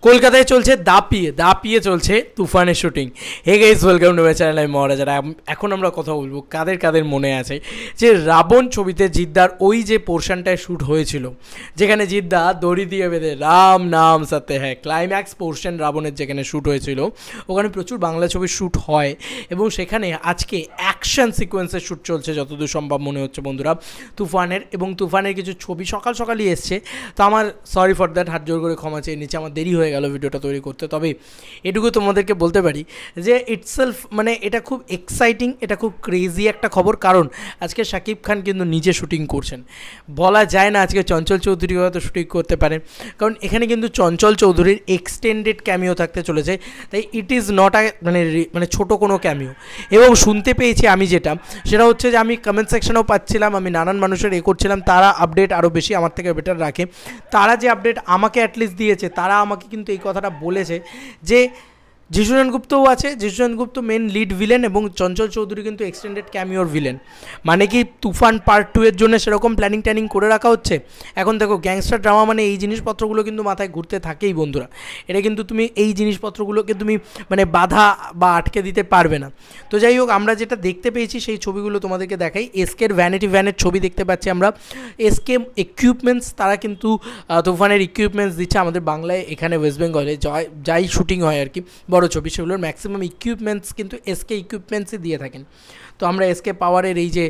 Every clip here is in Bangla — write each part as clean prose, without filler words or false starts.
কলকাতায় চলছে দাপিয়ে দাপিয়ে চলছে তুফানের শুটিং। Hey guys, welcome to my channel. আমি মহারাজারা। এখন আমরা কথা বলবো কাদের কাদের মনে আছে যে রাবণ ছবিতে জিদ্দার ওই যে পোর্শনটায় শ্যুট হয়েছিল, যেখানে জিদ্দা দড়ি দিয়ে বেঁধে রাম নাম সত্য হ্যাঁ ক্লাইম্যাক্স পোর্শন রাবণের যেখানে শ্যুট হয়েছিল, ওখানে প্রচুর বাংলা ছবির শ্যুট হয় এবং সেখানে আজকে অ্যাকশন সিকোয়েন্সের শ্যুট চলছে যতদূর সম্ভব মনে হচ্ছে বন্ধুরা তুফানের। এবং তুফানের কিছু ছবি সকাল সকালই এসছে, তো আমার সরি ফর দ্যাট, হাত জোর করে ক্ষমা চেয়ে নিচ্ছে, আমার দেরি হয়ে গেল ভিডিওটা তৈরি করতে। তবে এটুকু তোমাদেরকে বলতে পারি যে ইটসেলফ মানে এটা খুব এক্সাইটিং, এটা খুব ক্রেজি একটা খবর, কারণ আজকে শাকিব খান কিন্তু নিজে শুটিং করছেন। বলা যায় না আজকে চঞ্চল চৌধুরী হয়তো শুটিং করতে পারেন, কারণ এখানে কিন্তু চঞ্চল চৌধুরীর এক্সটেন্ডেড ক্যামিও থাকতে চলেছে, তাই ইট ইজ নট মানে ছোটো কোনো ক্যামিও। এবং শুনতে পেয়েছি আমি যেটা, সেটা হচ্ছে যে আমি কমেন্ট সেকশনেও পাচ্ছিলাম, আমি নানান মানুষের করছিলাম, তারা আপডেট আরও বেশি আমার থেকে বেটার রাখে। তারা যে আপডেট আমাকে অ্যাটলিস্ট দিয়েছে, তারা আমাকে কিন্তু এই কথাটা বলেছে যে যিশু সেনগুপ্তও আছে, যিশু সেনগুপ্ত মেন লিড ভিলেন এবং চঞ্চল চৌধুরী কিন্তু এক্সটেন্ডেড ক্যামিওর ভিলেন। মানে কি তুফান পার্ট 2 এর জন্য সেরকম প্ল্যানিং করে রাখা হচ্ছে। এখন দেখো গ্যাংস্টার ড্রামা মানে এই জিনিসপত্রগুলো কিন্তু মাথায় ঘুরতে থাকেই বন্ধুরা। এটা কিন্তু তুমি এই জিনিসপত্রগুলোকে তুমি মানে বাধা বা আটকে দিতে পারবে না। তো যাই হোক, আমরা যেটা দেখতে পেয়েছি সেই ছবিগুলো তোমাদেরকে দেখাই। এসকের ভ্যানিটি ভ্যানের ছবি দেখতে পাচ্ছি আমরা। এসকে ইকুইপমেন্টস, তারা কিন্তু তুফানের ইকুইপমেন্টস দিচ্ছে আমাদের বাংলায়, এখানে ওয়েস্ট বেঙ্গলে যাই শুটিং হয় আর কি বড় ছবি, সেগুলোর ম্যাক্সিমাম ইকুইপমেন্টস কিন্তু এসকে ইকুইপমেন্টসই দিয়ে থাকেন। তো আমরা এসকে পাওয়ারের এই যে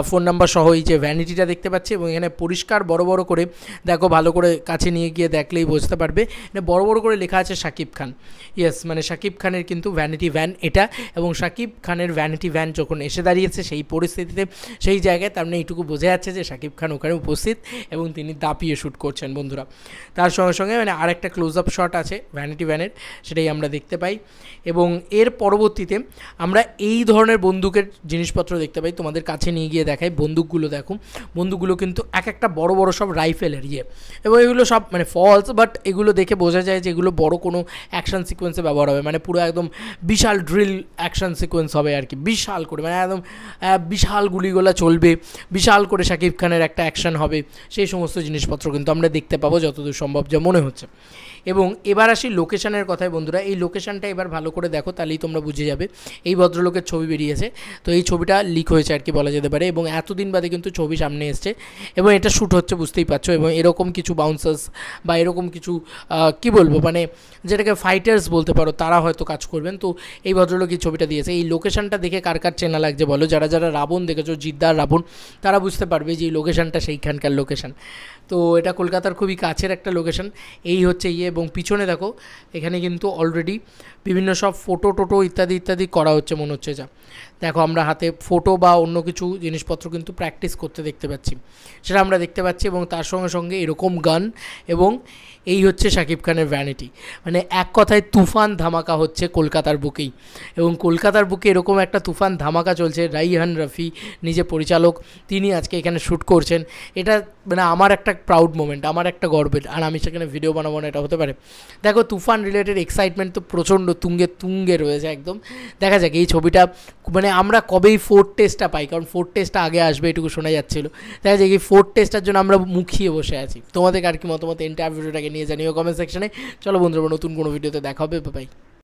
ফোন নাম্বার সহ এই যে ভ্যানিটিটা দেখতে পাচ্ছি, এবং এখানে পরিষ্কার বড় করে দেখো, ভালো করে কাছে নিয়ে গিয়ে দেখলেই বুঝতে পারবে, এটা বড় করে লেখা আছে শাকিব খান। ইয়েস, মানে শাকিব খানের কিন্তু ভ্যানিটি ভ্যান এটা, এবং শাকিব খানের ভ্যানিটি ভ্যান যখন এসে দাঁড়িয়েছে সেই পরিস্থিতিতে, সেই জায়গায়, তার মানে এইটুকু বোঝা যাচ্ছে যে শাকিব খান ওখানে উপস্থিত এবং তিনি দাপিয়ে শ্যুট করছেন বন্ধুরা। তার সঙ্গে সঙ্গে মানে আরেকটা ক্লোজ আপ শট আছে ভ্যানিটি ভ্যানের, সেটাই আমরা দেখতে পাই। এবং এর পরবর্তীতে আমরা এই ধরনের বন্দুকের জিনিসপত্র দেখতে পাই, তোমাদের কাছে নিয়ে গিয়ে দেখাই। বন্দুকগুলো দেখো, বন্দুকগুলো কিন্তু এক একটা বড় সব রাইফেলের এবং এগুলো সব মানে ফলস, বাট এগুলো দেখে বোঝা যায় যে এগুলো বড় কোনো অ্যাকশন সিকোয়েন্সে ব্যবহার হবে, মানে পুরো একদম বিশাল ড্রিল অ্যাকশন সিকোয়েন্স হবে আর কি, বিশাল করে, মানে একদম বিশাল গুলিগোলা চলবে, বিশাল করে শাকিব খানের একটা অ্যাকশন হবে, সেই সমস্ত জিনিসপত্র কিন্তু আমরা দেখতে পাবো যতদূর সম্ভব যা মনে হচ্ছে। এবং এবার আসি লোকেশনের কথায় বন্ধুরা। এই লোকেশনটা এবার ভালো করে দেখো, তাহলেই তোমরা বুঝে যাবে। এই ভদ্রলোকের ছবি বেরিয়েছে, তো এই ছবিটা লিক হয়েছে আর কি বলা যেতে পারে, এবং এতদিন বাদে কিন্তু ছবি সামনে এসছে এবং এটা শ্যুট হচ্ছে বুঝতেই পারছো। এবং এরকম কিছু বাউন্সার্স বা এরকম কিছু কি বলবো, মানে যেটাকে ফাইটার্স বলতে পারো, তারা হয়তো কাজ করবেন। তো এই ভদ্রলোক এই ছবিটা দিয়েছে। এই লোকেশনটা দেখে কার কার চেনা লাগছে বলো? যারা রাবণ দেখেছো, জিদ্দার রাবণ, তারা বুঝতে পারবে যে এই লোকেশনটা সেইখানকার লোকেশন। তো এটা কলকাতার খুবই কাছের একটা লোকেশন। এই হচ্ছে এবং পিছনে দেখো, এখানে কিন্তু অলরেডি বিভিন্ন সব ফটো ইত্যাদি করা হচ্ছে মনে হচ্ছে। যা দেখো, আমরা হাতে ফটো বা অন্য কিছু জিনিসপত্র কিন্তু প্র্যাকটিস করতে দেখতে পাচ্ছি, সেটা আমরা দেখতে পাচ্ছি। এবং তার সঙ্গে সঙ্গে এরকম গান, এবং এই হচ্ছে শাকিব খানের ভ্যানিটি। মানে এক কথায় তুফান ধামাকা হচ্ছে কলকাতার বুকেই, এবং কলকাতার বুকে এরকম একটা তুফান ধামাকা চলছে। রাইহান রাফি নিজে পরিচালক, তিনি আজকে এখানে শ্যুট করছেন। এটা মানে আমার একটা প্রাউড মোমেন্ট, আমার একটা গর্বের, আর আমি সেখানে ভিডিও বানাবো না এটা হতে পারে। দেখো, তুফান রিলেটেড এক্সাইটমেন্ট তো প্রচণ্ড তুঙ্গে রয়েছে একদম। দেখা যাক এই ছবিটা মানে আমরা কবেই 4th টেস্টটা পাই, কারণ 4th টেস্টটা আগে আসবে এটুকু শোনা যাচ্ছিল। দেখা যাক এই 4th টেস্টটার জন্য আমরা মুখিয়ে বসে আছি। তোমাদের আর কি মতামত এন্টার ভিডিওটাকে নিয়ে জানিও কমেন্ট সেকশনে। চলো বন্ধুরা, নতুন কোনো ভিডিওতে দেখা হবে, বাই।